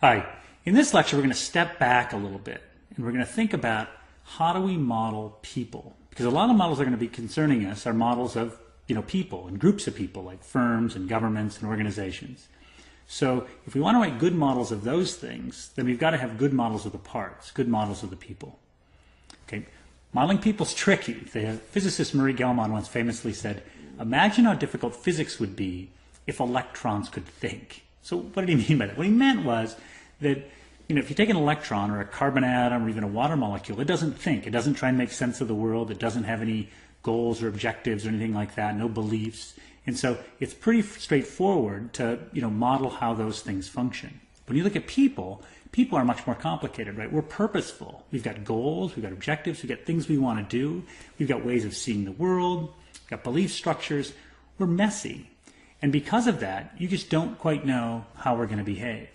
Hi. In this lecture, we're going to step back a little bit and we're going to think about how do we model people? Because a lot of models that are going to be concerning us are models of people and groups of people like firms and governments and organizations. So if we want to write good models of those things, then we've got to have good models of the parts, good models of the people. Okay, modeling people is tricky. The physicist Murray Gell-Mann once famously said, imagine how difficult physics would be if electrons could think. So what did he mean by that? What he meant was that if you take an electron or a carbon atom or even a water molecule, it doesn't think. It doesn't try and make sense of the world. It doesn't have any goals or objectives or anything like that, no beliefs. And so it's pretty straightforward to model how those things function. When you look at people, people are much more complicated, right? We're purposeful. We've got goals, we've got objectives, we've got things we want to do, we've got ways of seeing the world, we've got belief structures. We're messy. And because of that, you just don't quite know how we're going to behave.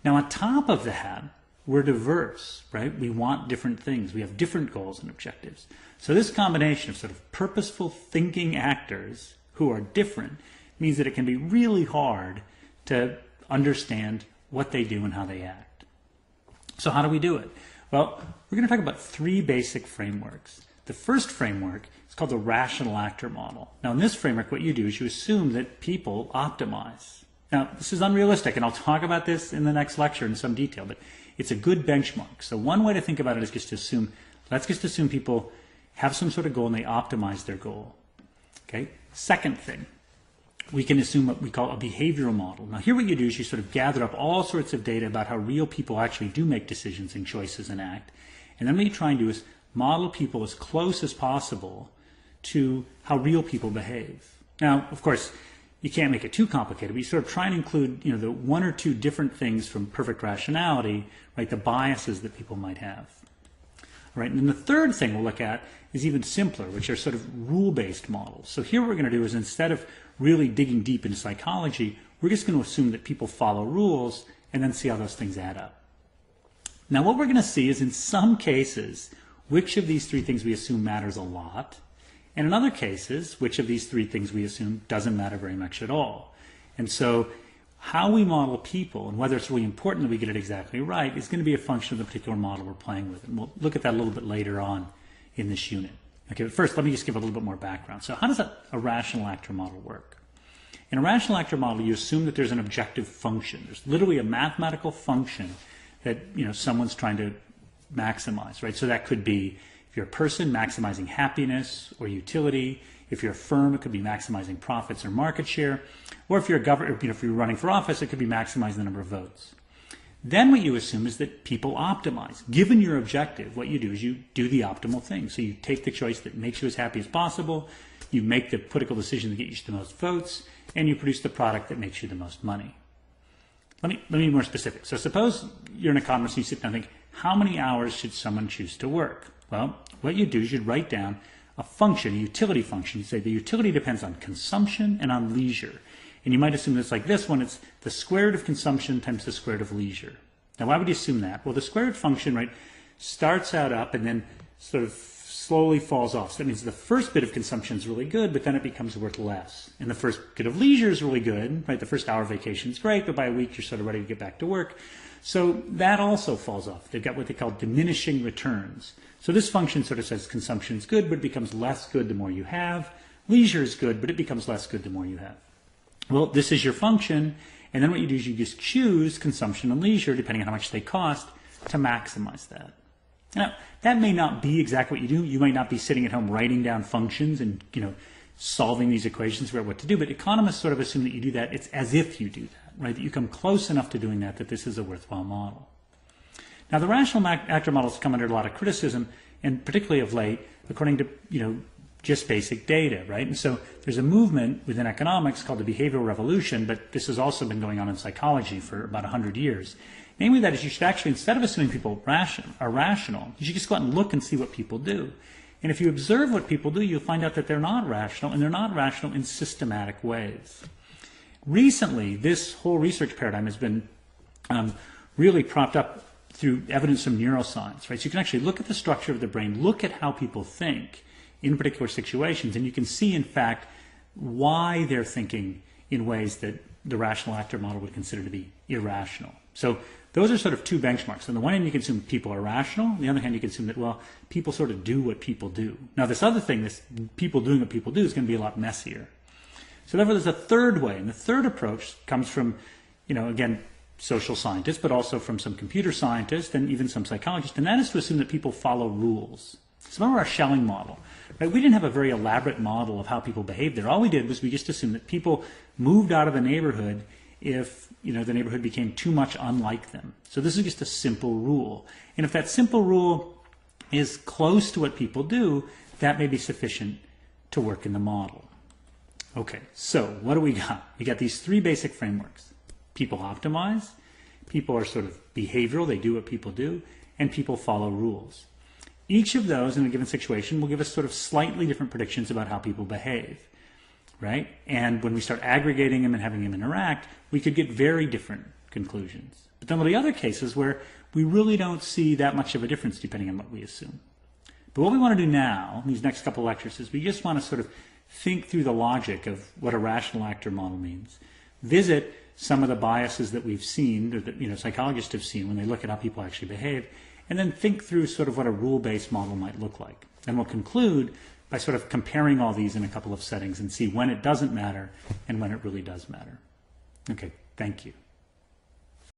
Now, on top of that, we're diverse, right? We want different things. We have different goals and objectives. So this combination of sort of purposeful thinking actors who are different means that it can be really hard to understand what they do and how they act. So how do we do it? Well, we're going to talk about three basic frameworks. The first framework is called the rational actor model. Now, in this framework, what you do is you assume that people optimize. Now, this is unrealistic, and I'll talk about this in the next lecture in some detail, but it's a good benchmark. So one way to think about it is just to assume, let's just assume people have some sort of goal and they optimize their goal. Okay? Second thing, we can assume what we call a behavioral model. Now, here what you do is you sort of gather up all sorts of data about how real people actually do make decisions and choices and act. And then what you try and do is model people as close as possible to how real people behave. Now, of course, you can't make it too complicated, but you sort of try and include, the one or two different things from perfect rationality, right, the biases that people might have. All right, and then the third thing we'll look at is even simpler, which are sort of rule-based models. So here what we're going to do is instead of really digging deep into psychology, we're just going to assume that people follow rules and then see how those things add up. Now, what we're going to see is in some cases, which of these three things we assume matters a lot, and in other cases, which of these three things we assume doesn't matter very much at all. And so how we model people and whether it's really important that we get it exactly right is going to be a function of the particular model we're playing with. And we'll look at that a little bit later on in this unit. Okay, but first let me just give a little bit more background. So how does a rational actor model work? In a rational actor model, you assume that there's an objective function. There's literally a mathematical function that someone's trying to maximize, right? So that could be, if you're a person, maximizing happiness or utility. If you're a firm, it could be maximizing profits or market share. Or if you're a government, if you're running for office, it could be maximizing the number of votes. Then what you assume is that people optimize. Given your objective, what you do is you do the optimal thing. So you take the choice that makes you as happy as possible, you make the political decision that gets you the most votes, and you produce the product that makes you the most money. Let me be more specific. So suppose you're an economist and you sit down and think, how many hours should someone choose to work? Well, what you do is you'd write down a function, a utility function. You say the utility depends on consumption and on leisure. And you might assume that it's like this one, it's the square root of consumption times the square root of leisure. Now, why would you assume that? Well, the square root function, right, starts out up and then sort of slowly falls off. So that means the first bit of consumption is really good, but then it becomes worth less. And the first bit of leisure is really good, right? The first hour of vacation is great, but by a week you're sort of ready to get back to work. So that also falls off. They've got what they call diminishing returns. So this function sort of says consumption is good, but it becomes less good the more you have. Leisure is good, but it becomes less good the more you have. Well, this is your function, and then what you do is you just choose consumption and leisure, depending on how much they cost, to maximize that. Now, that may not be exactly what you do. You might not be sitting at home writing down functions and solving these equations about what to do, but economists sort of assume that you do that. It's as if you do that, right? That you come close enough to doing that this is a worthwhile model. Now, the rational actor models come under a lot of criticism, and particularly of late, according to just basic data, right? And so there's a movement within economics called the behavioral revolution, but this has also been going on in psychology for about 100 years. Namely, that is you should actually, instead of assuming people are rational, you should just go out and look and see what people do. And if you observe what people do, you'll find out that they're not rational, and they're not rational in systematic ways. Recently, this whole research paradigm has been really propped up through evidence from neuroscience, right? So you can actually look at the structure of the brain, look at how people think in particular situations, and you can see, in fact, why they're thinking in ways that the rational actor model would consider to be irrational. So those are sort of two benchmarks. On the one hand, you can assume people are rational. On the other hand, you can assume that, well, people sort of do what people do. Now, this other thing, this people doing what people do, is going to be a lot messier. So therefore, there's a third way. And the third approach comes from, again, social scientists, but also from some computer scientists and even some psychologists. And that is to assume that people follow rules. So remember our Schelling model. Right? We didn't have a very elaborate model of how people behaved there. All we did was we just assumed that people moved out of the neighborhood if the neighborhood became too much unlike them. So this is just a simple rule. And if that simple rule is close to what people do, that may be sufficient to work in the model. Okay, so what do we got? We got these three basic frameworks. People optimize, people are sort of behavioral, they do what people do, and people follow rules. Each of those in a given situation will give us sort of slightly different predictions about how people behave, right? And when we start aggregating them and having them interact, we could get very different conclusions. But then there'll be other cases where we really don't see that much of a difference depending on what we assume. But what we want to do now, in these next couple of lectures, is we just want to sort of think through the logic of what a rational actor model means. Visit some of the biases that we've seen, or that psychologists have seen when they look at how people actually behave, and then think through sort of what a rule-based model might look like. And we'll conclude by sort of comparing all these in a couple of settings and see when it doesn't matter and when it really does matter. Okay, thank you.